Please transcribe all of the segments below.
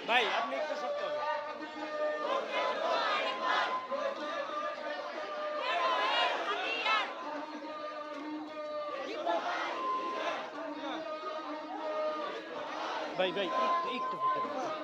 ভাই আপনি একটু সত্য হবে। ভাই ভাই একটু একটু সত্য হবে।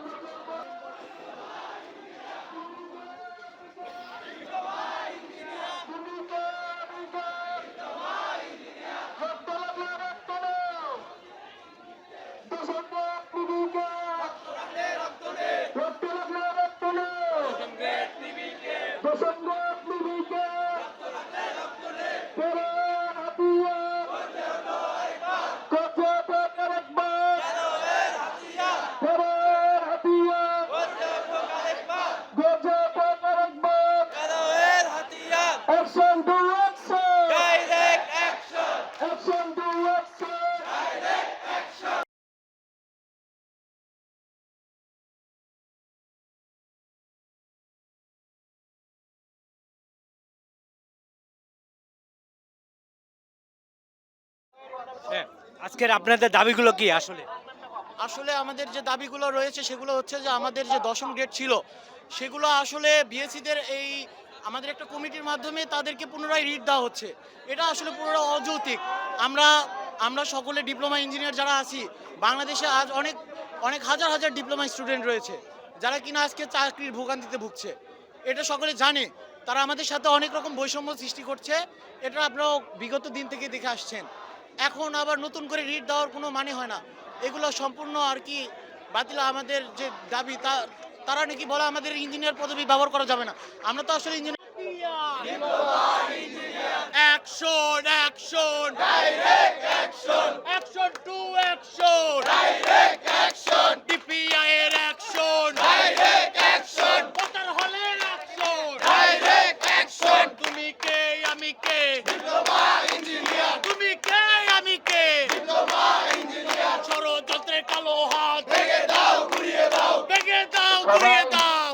Action to action! Direct action! Action to action! হ্যাঁ, আজকের আপনাদের দাবিগুলো কি আসলে? আসলে আমাদের যে দাবিগুলো রয়েছে সেগুলো হচ্ছে যে আমাদের যে দশম গ্রেড ছিল সেগুলো আসলে বিএসসিদের এই আমাদের একটা কমিটির মাধ্যমে তাদেরকে পুনরায় রিট দেওয়া হচ্ছে। এটা আসলে পুরো অযৌক্তিক। আমরা আমরা সকলে ডিপ্লোমা ইঞ্জিনিয়ার যারা আছি বাংলাদেশে আজ অনেক অনেক হাজার হাজার ডিপ্লোমা স্টুডেন্ট রয়েছে যারা কিনা আজকে চাকরির ভোগান্তিতে ভুগছে। এটা সকলে জানে। তারা আমাদের সাথে অনেক রকম বৈষম্য সৃষ্টি করছে। এটা আপনারাও বিগত দিন থেকে দেখে আসছেন। এখন আবার নতুন করে রিট দেওয়ার কোনো মানে হয় না। এগুলো সম্পূর্ণ আর কি বাতিল। আমাদের যে দাবি তারা নাকি বলে আমাদের ইঞ্জিনিয়ার পদবি ব্যবহার করা যাবে না। আমরা তো আসলে engineer. Action action direct action action to action direct action DPI এর অ্যাকশন ডাইরেক্ট অ্যাকশন কোটার হলের অ্যাকশন ডাইরেক্ট অ্যাকশন তুমি কে আমি কে ডিপ্লোমা ইঞ্জিনিয়ার তুমি কে আমি কে ডিপ্লোমা ইঞ্জিনিয়ার ষড়যন্ত্রের কালো হাত ভেঙে দাও ঘুরিয়ে দাও ভেঙে দাও ঘুরিয়ে দাও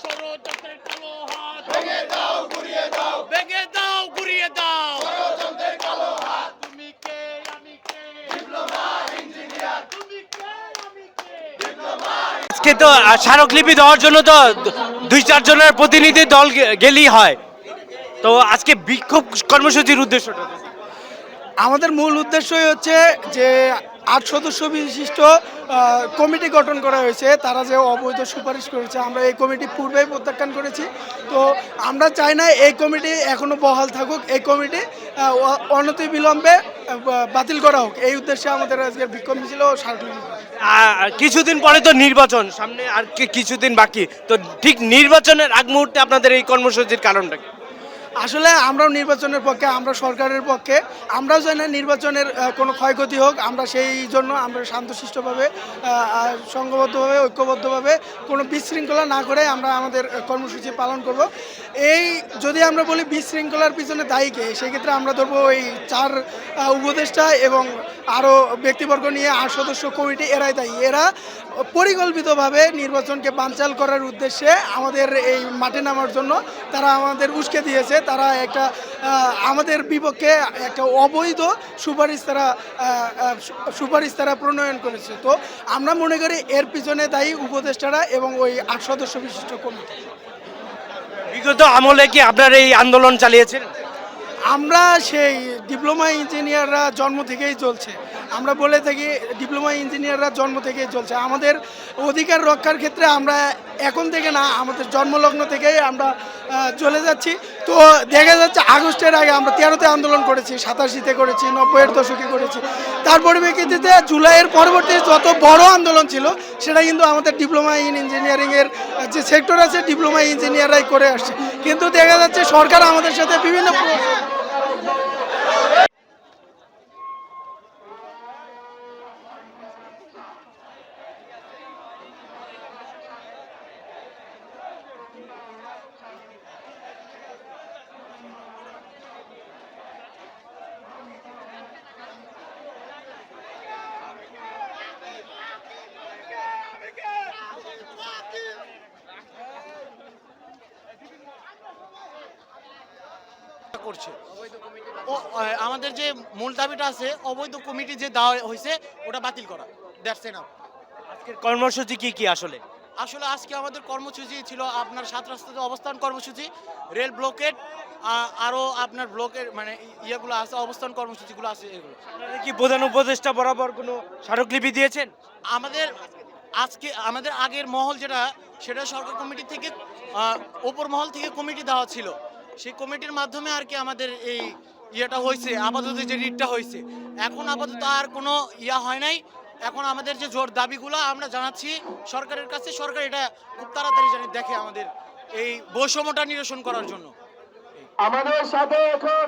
ষড়যন্ত্রের কালো হাত ভেঙে দাও ঘুরিয়ে দাও ভেঙে দাও ঘুরিয়ে দাও ষড়যন্ত্রের কালো হাত তুমি কে আমি কে ডিপ্লোমা ইঞ্জিনিয়ার তুমি কে আমি কে ডিপ্লোমা। আজকে তো স্মারকলিপি দেওয়ার জন্য তো 2-4 জনের প্রতিনিধি দল গেলেই হয়। তো আজকে বিক্ষোভ কর্মসূচির উদ্দেশ্যটা কি? আমাদের মূল উদ্দেশ্যই হচ্ছে যে 8 সদস্য বিশিষ্ট কমিটি গঠন করা হয়েছে। তারা যে অবৈধ সুপারিশ করেছে আমরা এই কমিটি পূর্বেই প্রত্যাখ্যান করেছি। তো আমরা চাই না এই কমিটি এখনো বহাল থাকুক, এই কমিটি অনতিবিলম্বে বাতিল করা হোক। এই উদ্দেশ্যে আমাদের আজকের বিক্ষোভ মিছিল ও স্মারকলিপি। কিছুদিন পরে তো নির্বাচন সামনে, আর কিছুদিন বাকি। তো ঠিক নির্বাচনের আগ মুহূর্তে আপনাদের এই কর্মসূচির কারণটা কি? আসলে আমরাও নির্বাচনের পক্ষে, আমরা সরকারের পক্ষে। আমরাও চাই না নির্বাচনের কোনো ক্ষয়ক্ষতি হোক। আমরা সেই জন্য আমরা শান্তশিষ্টভাবে সংঘবদ্ধভাবে ঐক্যবদ্ধভাবে কোনো বিশৃঙ্খলা না করে আমরা আমাদের কর্মসূচি পালন করব। এই যদি আমরা বলি বিশৃঙ্খলার পিছনে দায়ী কে, সেক্ষেত্রে আমরা ধরবো ওই 4 উপদেষ্টা এবং আরও ব্যক্তিবর্গ নিয়ে 8 সদস্য কমিটি, এরাই দায়ী। এরা পরিকল্পিতভাবে নির্বাচনকে বানচাল করার উদ্দেশ্যে আমাদের এই মাঠে নামার জন্য তারা আমাদের উস্কে দিয়েছে। তারা একটা আমাদের বিপক্ষে একটা অবৈধ সুপারিশ তারা প্রণয়ন করেছে। তো আমরা মনে করি এর পিছনে দায়ী উপদেষ্টারা এবং ওই 8 সদস্য বিশিষ্ট কমিটি। বিগত আমলে কি আপনারা এই আন্দোলন চালিয়েছেন? আমরা সেই ডিপ্লোমা ইঞ্জিনিয়াররা জন্ম থেকেই চলছে। আমরা বলে থাকি ডিপ্লোমা ইঞ্জিনিয়াররা জন্ম থেকেই চলছে। আমাদের অধিকার রক্ষার ক্ষেত্রে আমরা এখন থেকে না, আমাদের জন্মলগ্ন থেকেই আমরা চলে যাচ্ছি। তো দেখা যাচ্ছে আগস্টের আগে আমরা 13তে আন্দোলন করেছি, 87তে করেছি, 90-এর দশকে করেছি। তার পরিপ্রেক্ষিতে জুলাইয়ের পরবর্তী যত বড় আন্দোলন ছিল সেটা কিন্তু আমাদের ডিপ্লোমা ইন ইঞ্জিনিয়ারিংয়ের যে সেক্টর আছে ডিপ্লোমা ইঞ্জিনিয়াররাই করে আসছে। কিন্তু দেখা যাচ্ছে সরকার আমাদের সাথে বিভিন্ন করছে আমাদের যে মূল দাবিটা আছে অবৈধ কমিটি যে দেওয়া হয়েছে ওটা বাতিল করা। That's enough. আজকের কর্মসূচি কি কি আসলে? আসলে আজকে আমাদের কর্মসূচি ছিল আপনার 7 রাস্তাতে অবস্থান কর্মসূচি, রেল ব্লকেট, আরও আপনার ব্লকের মানে ইয়েগুলো আছে, অবস্থান কর্মসূচিগুলো আছে এগুলো। আপনারা কি প্রধান উপদেষ্টা বরাবর কোনো স্মারকলিপি দিয়েছেন? আমাদের আজকে আমাদের আগের মহল যেটা, সেটা সরকার কমিটি থেকে ওপর মহল থেকে কমিটি দেওয়া ছিল, সেই কমিটির মাধ্যমে আর কি আমাদের এই ইয়েটা হয়েছে, আপাতত যে রিটটা হয়েছে। এখন আপাতত আর কোনো ইয়া হয় নাই। এখন আমাদের যে জোর দাবিগুলো আমরা জানাচ্ছি সরকারের কাছে, সরকার এটা খুব তাড়াতাড়ি জানি দেখে আমাদের এই বৈষম্যটা নিরসন করার জন্য। আমাদের সাথে এখন